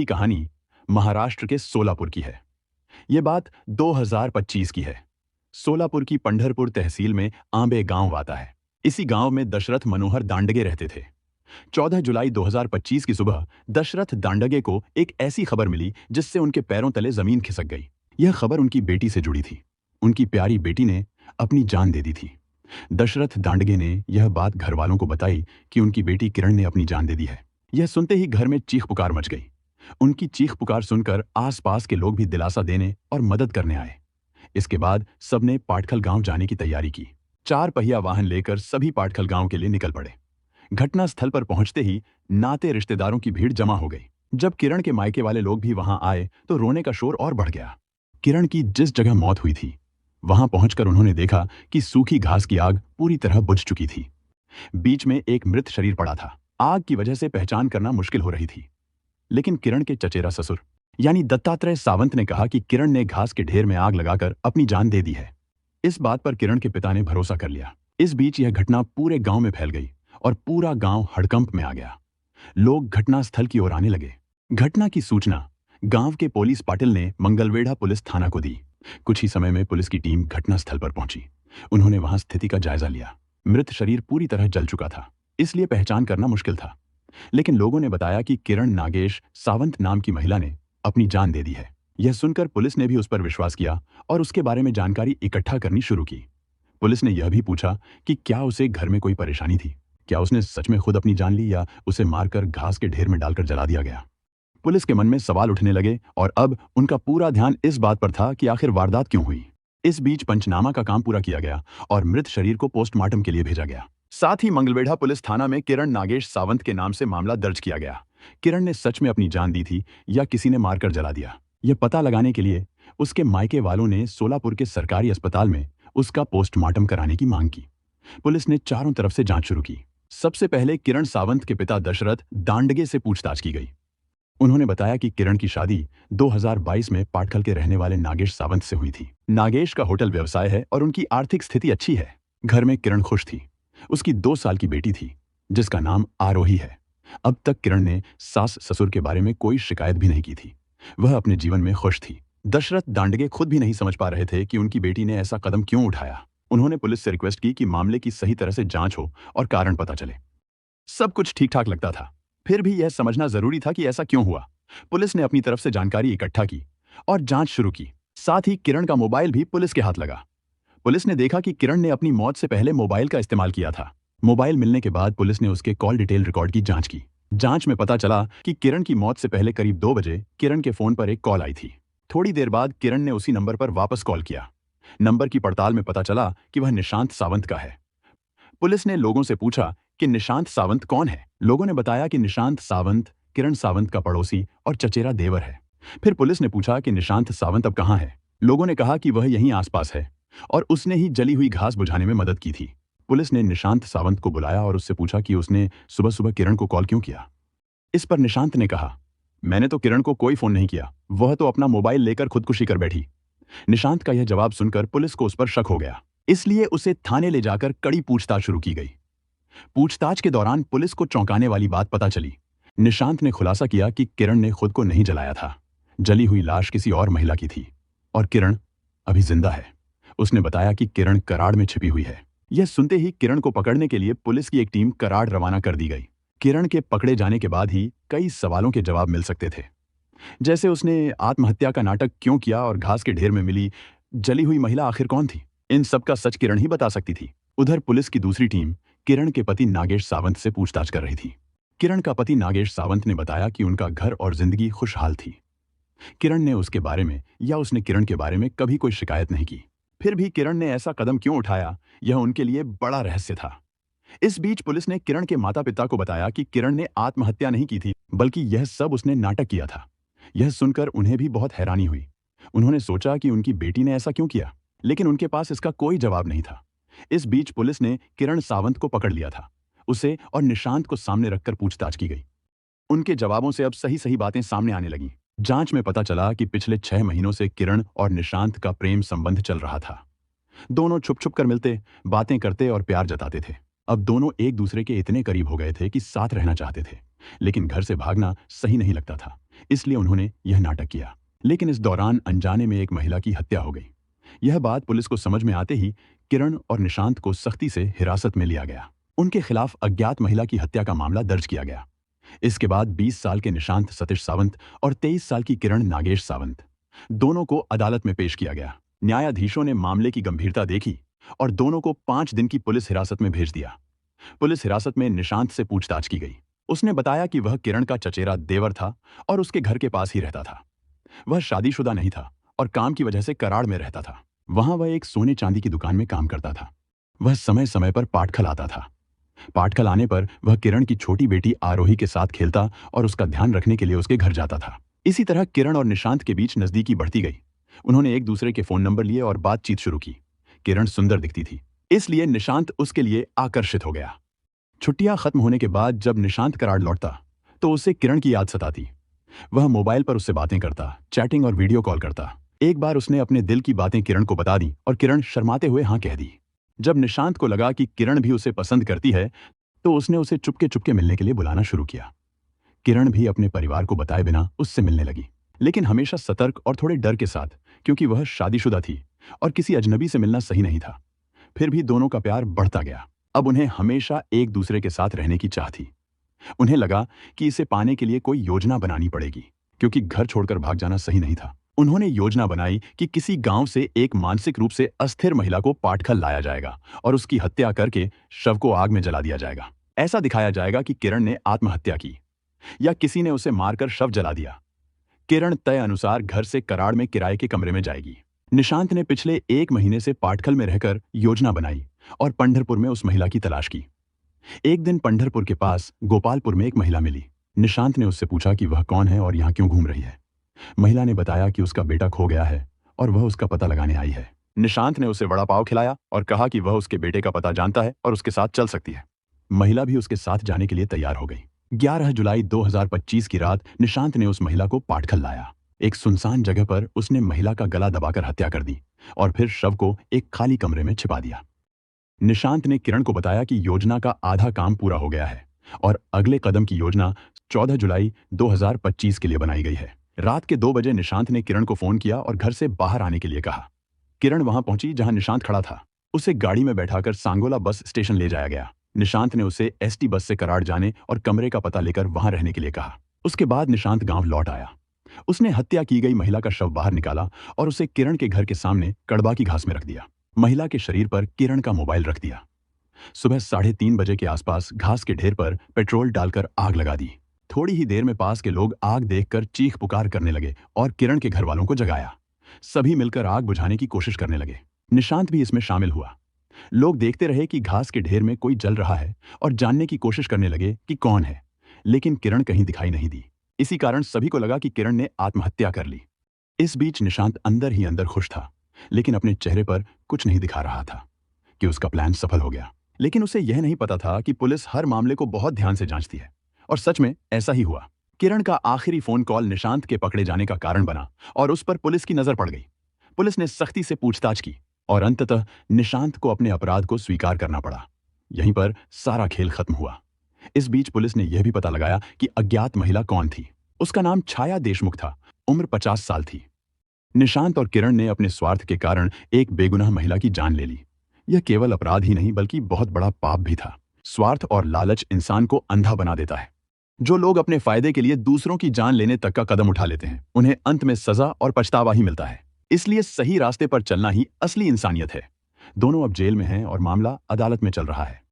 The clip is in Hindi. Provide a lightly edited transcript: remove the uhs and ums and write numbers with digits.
अगली कहानी महाराष्ट्र के सोलापुर की है। ये बात 2025 की है। सोलापुर की पंढरपुर तहसील में आंबे गांव आता है। इसी गांव में दशरथ मनोहर दांडगे रहते थे। 14 जुलाई 2025 की सुबह दशरथ दांडगे को एक ऐसी खबर मिली जिससे उनके पैरों तले जमीन खिसक गई। यह खबर उनकी बेटी से जुड़ी थी। उनकी प्यारी बेटी ने अपनी जान दे दी थी। दशरथ दांडगे ने यह बात घर वालों को बताई कि उनकी बेटी किरण ने अपनी जान दे दी है। यह सुनते ही घर में चीख पुकार मच गई। उनकी चीख पुकार सुनकर आसपास के लोग भी दिलासा देने और मदद करने आए। इसके बाद सबने पाटखल गांव जाने की तैयारी की। 4 पहिया वाहन लेकर सभी पाटखल गांव के लिए निकल पड़े। घटना स्थल पर पहुंचते ही नाते रिश्तेदारों की भीड़ जमा हो गई। जब किरण के मायके वाले लोग भी वहां आए तो रोने का शोर और बढ़ गया। किरण की जिस जगह मौत हुई थी वहां पहुंचकर उन्होंने देखा कि सूखी घास की आग पूरी तरह बुझ चुकी थी। बीच में एक मृत शरीर पड़ा था। आग की वजह से पहचान करना मुश्किल हो रही थी। लेकिन किरण के चचेरा ससुर यानी दत्तात्रेय सावंत ने कहा कि किरण ने घास के ढेर में आग लगाकर अपनी जान दे दी है। इस बात पर किरण के पिता ने भरोसा कर लिया। इस बीच यह घटना पूरे गांव में फैल गई और पूरा गांव हड़कंप में आ गया। लोग घटनास्थल की ओर आने लगे। घटना की सूचना गांव के पुलिस पाटिल ने मंगलवेढ़ा पुलिस थाना को दी। कुछ ही समय में पुलिस की टीम घटनास्थल पर पहुंची। उन्होंने वहां स्थिति का जायजा लिया। मृत शरीर पूरी तरह जल चुका था, इसलिए पहचान करना मुश्किल था। लेकिन लोगों ने बताया कि किरण नागेश सावंत नाम की महिला ने अपनी जान दे दी है। यह सुनकर पुलिस ने भी उस पर विश्वास किया और उसके बारे में जानकारी इकट्ठा करनी शुरू की। पुलिस ने यह भी पूछा कि क्या उसे घर में कोई परेशानी थी, क्या उसने सच में खुद अपनी जान ली या उसे मारकर घास के ढेर में डालकर जला दिया गया। पुलिस के मन में सवाल उठने लगे और अब उनका पूरा ध्यान इस बात पर था कि आखिर वारदात क्यों हुई। इस बीच पंचनामा का काम पूरा किया गया और मृत शरीर को पोस्टमार्टम के लिए भेजा गया। साथ ही मंगलवेढ़ा पुलिस थाना में किरण नागेश सावंत के नाम से मामला दर्ज किया गया। किरण ने सच में अपनी जान दी थी या किसी ने मारकर जला दिया, यह पता लगाने के लिए उसके मायके वालों ने सोलापुर के सरकारी अस्पताल में उसका पोस्टमार्टम कराने की मांग की। पुलिस ने चारों तरफ से जांच शुरू की। सबसे पहले किरण सावंत के पिता दशरथ दांडगे से पूछताछ की गई। उन्होंने बताया कि किरण की शादी 2022 में पाटखल के रहने वाले नागेश सावंत से हुई थी। नागेश का होटल व्यवसाय है और उनकी आर्थिक स्थिति अच्छी है। घर में किरण खुश थी। उसकी 2 साल की बेटी थी जिसका नाम आरोही है। अब तक किरण ने सास ससुर के बारे में कोई शिकायत भी नहीं की थी। वह अपने जीवन में खुश थी। दशरथ दांडगे खुद भी नहीं समझ पा रहे थे कि उनकी बेटी ने ऐसा कदम क्यों उठाया। उन्होंने पुलिस से रिक्वेस्ट की कि मामले की सही तरह से जांच हो और कारण पता चले। सब कुछ ठीक ठाक लगता था, फिर भी यह समझना जरूरी था कि ऐसा क्यों हुआ। पुलिस ने अपनी तरफ से जानकारी इकट्ठा की और जांच शुरू की। साथ ही किरण का मोबाइल भी पुलिस के हाथ लगा। पुलिस ने देखा कि किरण ने अपनी मौत से पहले मोबाइल का इस्तेमाल किया था। मोबाइल मिलने के बाद पुलिस ने उसके कॉल डिटेल रिकॉर्ड की जांच की। जांच में पता चला कि किरण की मौत से पहले करीब 2 बजे किरण के फोन पर एक कॉल आई थी। थोड़ी देर बाद किरण ने उसी नंबर पर वापस कॉल किया। नंबर की पड़ताल में पता चला कि वह निशांत सावंत का है। पुलिस ने लोगों से पूछा कि निशांत सावंत कौन है। लोगों ने बताया कि निशांत सावंत किरण सावंत का पड़ोसी और चचेरा देवर है। फिर पुलिस ने पूछा कि निशांत सावंत अब कहाँ है। लोगों ने कहा कि वह यहीं आसपास है और उसने ही जली हुई घास बुझाने में मदद की थी। पुलिस ने निशांत सावंत को बुलाया और उससे पूछा कि उसने सुबह सुबह किरण को कॉल क्यों किया। इस पर निशांत ने कहा, मैंने तो किरण को कोई फोन नहीं किया, वह तो अपना मोबाइल लेकर खुदकुशी कर बैठी। निशांत का यह जवाब सुनकर पुलिस को उस पर शक हो गया, इसलिए उसे थाने ले जाकर कड़ी पूछताछ शुरू की गई। पूछताछ के दौरान पुलिस को चौंकाने वाली बात पता चली। निशांत ने खुलासा किया कि किरण ने खुद को नहीं जलाया था। जली हुई लाश किसी और महिला की थी और किरण अभी जिंदा है। उसने बताया कि किरण कराड़ में छिपी हुई है। यह सुनते ही किरण को पकड़ने के लिए पुलिस की एक टीम कराड़ रवाना कर दी गई। किरण के पकड़े जाने के बाद ही कई सवालों के जवाब मिल सकते थे, जैसे उसने आत्महत्या का नाटक क्यों किया और घास के ढेर में मिली जली हुई महिला आखिर कौन थी। इन सब का सच किरण ही बता सकती थी। उधर पुलिस की दूसरी टीम किरण के पति नागेश सावंत से पूछताछ कर रही थी। किरण का पति नागेश सावंत ने बताया कि उनका घर और जिंदगी खुशहाल थी। किरण ने उसके बारे में या उसने किरण के बारे में कभी कोई शिकायत नहीं की। फिर भी किरण ने ऐसा कदम क्यों उठाया, यह उनके लिए बड़ा रहस्य था। इस बीच पुलिस ने किरण के माता पिता को बताया कि किरण ने आत्महत्या नहीं की थी, बल्कि यह सब उसने नाटक किया था। यह सुनकर उन्हें भी बहुत हैरानी हुई। उन्होंने सोचा कि उनकी बेटी ने ऐसा क्यों किया, लेकिन उनके पास इसका कोई जवाब नहीं था। इस बीच पुलिस ने किरण सावंत को पकड़ लिया था। उसे और निशांत को सामने रखकर पूछताछ की गई। उनके जवाबों से अब सही सही बातें सामने आने लगीं। जांच में पता चला कि पिछले 6 महीनों से किरण और निशांत का प्रेम संबंध चल रहा था। दोनों छुप छुप कर मिलते, बातें करते और प्यार जताते थे। अब दोनों एक दूसरे के इतने करीब हो गए थे कि साथ रहना चाहते थे, लेकिन घर से भागना सही नहीं लगता था, इसलिए उन्होंने यह नाटक किया। लेकिन इस दौरान अनजाने में एक महिला की हत्या हो गई। यह बात पुलिस को समझ में आते ही किरण और निशांत को सख्ती से हिरासत में लिया गया। उनके खिलाफ अज्ञात महिला की हत्या का मामला दर्ज किया गया। इसके बाद 20 साल के निशांत सतीश सावंत और 23 साल की किरण नागेश सावंत दोनों को अदालत में पेश किया गया। न्यायाधीशों ने मामले की गंभीरता देखी और दोनों को 5 दिन की पुलिस हिरासत में भेज दिया। पुलिस हिरासत में निशांत से पूछताछ की गई। उसने बताया कि वह किरण का चचेरा देवर था और उसके घर के पास ही रहता था। वह शादीशुदा नहीं था और काम की वजह से कराड़ में रहता था। वहां वह एक सोने चांदी की दुकान में काम करता था। वह समय समय पर पाटखल आता था। पाटखल आने पर वह किरण की छोटी बेटी आरोही के साथ खेलता और उसका ध्यान रखने के लिए उसके घर जाता था। इसी तरह किरण और निशांत के बीच नजदीकी बढ़ती गई। उन्होंने एक दूसरे के फोन नंबर लिए और बातचीत शुरू की। किरण सुंदर दिखती थी, इसलिए निशांत उसके लिए आकर्षित हो गया। छुट्टियां खत्म होने के बाद जब निशांत कराड़ लौटता तो उसे किरण की याद सताती। वह मोबाइल पर उससे बातें करता, चैटिंग और वीडियो कॉल करता। एक बार उसने अपने दिल की बातें किरण को बता दी और किरण शर्माते हुए हाँ कह दी। जब निशांत को लगा कि किरण भी उसे पसंद करती है तो उसने उसे चुपके चुपके मिलने के लिए बुलाना शुरू किया। किरण भी अपने परिवार को बताए बिना उससे मिलने लगी, लेकिन हमेशा सतर्क और थोड़े डर के साथ, क्योंकि वह शादीशुदा थी और किसी अजनबी से मिलना सही नहीं था। फिर भी दोनों का प्यार बढ़ता गया। अब उन्हें हमेशा एक दूसरे के साथ रहने की चाह थी। उन्हें लगा कि इसे पाने के लिए कोई योजना बनानी पड़ेगी, क्योंकि घर छोड़कर भाग जाना सही नहीं था। उन्होंने योजना बनाई कि किसी गांव से एक मानसिक रूप से अस्थिर महिला को पाटखल लाया जाएगा और उसकी हत्या करके शव को आग में जला दिया जाएगा। ऐसा दिखाया जाएगा कि किरण ने आत्महत्या की या किसी ने उसे मारकर शव जला दिया। किरण तय अनुसार घर से कराड़ में किराए के कमरे में जाएगी। निशांत ने पिछले 1 महीने से पाटखल में रहकर योजना बनाई और पंढरपुर में उस महिला की तलाश की। एक दिन पंढरपुर के पास गोपालपुर में एक महिला मिली। निशांत ने उससे पूछा कि वह कौन है और यहाँ क्यों घूम रही है। महिला ने बताया कि उसका बेटा खो गया है और वह उसका पता लगाने आई है। निशांत ने उसे वड़ा पाव खिलाया और कहा कि वह उसके बेटे का पता जानता है और उसके साथ चल सकती है। महिला भी उसके साथ जाने के लिए तैयार हो गई। 11 जुलाई 2025 की रात निशांत ने उस महिला को पाटखल लाया। एक सुनसान जगह पर उसने महिला का गला दबाकर हत्या कर दी और फिर शव को एक खाली कमरे में छिपा दिया। निशांत ने किरण को बताया कि योजना का आधा काम पूरा हो गया है और अगले कदम की योजना 14 जुलाई 2025 के लिए बनाई गई है। रात के 2 बजे निशांत ने किरण को फोन किया और घर से बाहर आने के लिए कहा। किरण वहां पहुंची जहां निशांत खड़ा था। उसे गाड़ी में बैठाकर सांगोला बस स्टेशन ले जाया गया। निशांत ने उसे एसटी बस से कराड़ जाने और कमरे का पता लेकर वहां रहने के लिए कहा। उसके बाद निशांत गांव लौट आया। उसने हत्या की गई महिला का शव बाहर निकाला और उसे किरण के घर के सामने कड़बा की घास में रख दिया। महिला के शरीर पर किरण का मोबाइल रख दिया। सुबह 3:30 बजे के आसपास घास के ढेर पर पेट्रोल डालकर आग लगा दी। थोड़ी ही देर में पास के लोग आग देखकर चीख पुकार करने लगे और किरण के घर वालों को जगाया। सभी मिलकर आग बुझाने की कोशिश करने लगे। निशांत भी इसमें शामिल हुआ। लोग देखते रहे कि घास के ढेर में कोई जल रहा है और जानने की कोशिश करने लगे कि कौन है, लेकिन किरण कहीं दिखाई नहीं दी। इसी कारण सभी को लगा कि किरण ने आत्महत्या कर ली। इस बीच निशांत अंदर ही अंदर खुश था, लेकिन अपने चेहरे पर कुछ नहीं दिखा रहा था कि उसका प्लान सफल हो गया। लेकिन उसे यह नहीं पता था कि पुलिस हर मामले को बहुत ध्यान से जांचती है, और सच में ऐसा ही हुआ। किरण का आखिरी फोन कॉल निशांत के पकड़े जाने का कारण बना और उस पर पुलिस की नजर पड़ गई। पुलिस ने सख्ती से पूछताछ की और अंततः निशांत को अपने अपराध को स्वीकार करना पड़ा। यहीं पर सारा खेल खत्म हुआ। इस बीच पुलिस ने यह भी पता लगाया कि अज्ञात महिला कौन थी। उसका नाम छाया देशमुख था। उम्र 50 साल थी। निशांत और किरण ने अपने स्वार्थ के कारण एक बेगुनाह महिला की जान ले ली। यह केवल अपराध ही नहीं बल्कि बहुत बड़ा पाप भी था। स्वार्थ और लालच इंसान को अंधा बना देता है। जो लोग अपने फायदे के लिए दूसरों की जान लेने तक का कदम उठा लेते हैं, उन्हें अंत में सजा और पछतावा ही मिलता है। इसलिए सही रास्ते पर चलना ही असली इंसानियत है। दोनों अब जेल में हैं और मामला अदालत में चल रहा है।